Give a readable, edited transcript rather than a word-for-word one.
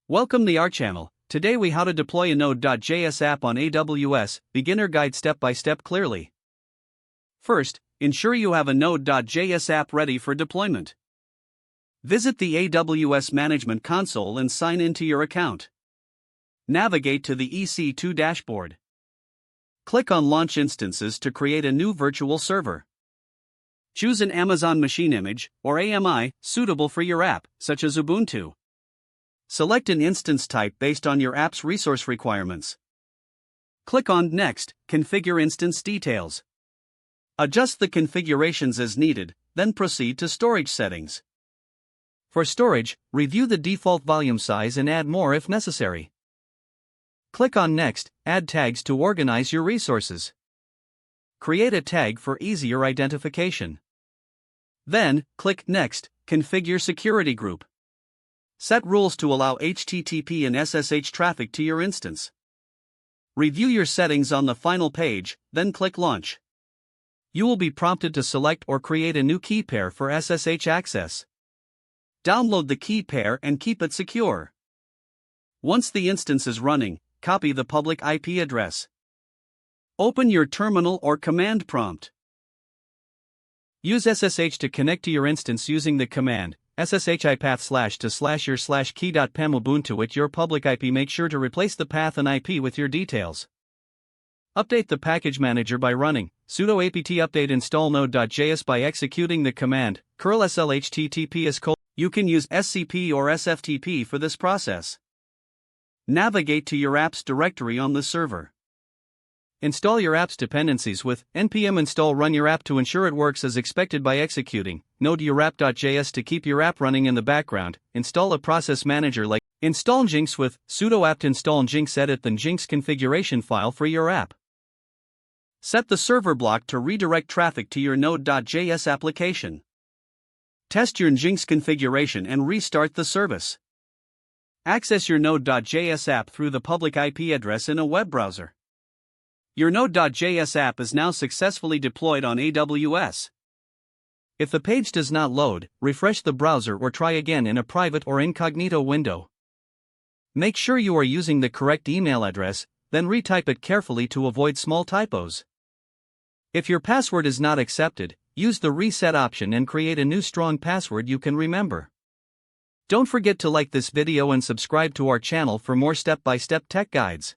Welcome to our channel. Today we how to deploy a Node.js app on AWS, beginner guide step by step clearly. First, ensure you have a Node.js app ready for deployment. Visit the AWS Management Console and sign into your account. Navigate to the EC2 dashboard. Click on Launch Instances to create a new virtual server. Choose an Amazon Machine Image, or AMI, suitable for your app, such as Ubuntu. Select an instance type based on your app's resource requirements. Click on Next, Configure Instance Details. Adjust the configurations as needed, then proceed to storage settings. For storage, review the default volume size and add more if necessary. Click on Next, add tags to organize your resources. Create a tag for easier identification. Then, click Next, Configure Security Group. Set rules to allow HTTP and SSH traffic to your instance. Review your settings on the final page, then click Launch. You will be prompted to select or create a new key pair for SSH access. Download the key pair and keep it secure. Once the instance is running, copy the public IP address. Open your terminal or command prompt. Use SSH to connect to your instance using the command sshIpath/to/your/key.pem Ubuntu at your public IP. Make sure to replace the path and IP with your details. Update the package manager by running sudo apt update install node.js by executing the command curl slhttps:. You can use SCP or SFTP for this process. Navigate to your app's directory on the server. Install your app's dependencies with npm install run your app to ensure it works as expected by executing node your app.js to keep your app running in the background. Install a process manager like install Nginx with sudo apt install Nginx. Edit the Nginx configuration file for your app. Set the server block to redirect traffic to your node.js application. Test your Nginx configuration and restart the service. Access your node.js app through the public IP address in a web browser. Your Node.js app is now successfully deployed on AWS. If the page does not load, refresh the browser or try again in a private or incognito window. Make sure you are using the correct email address, then retype it carefully to avoid small typos. If your password is not accepted, use the reset option and create a new strong password you can remember. Don't forget to like this video and subscribe to our channel for more step-by-step tech guides.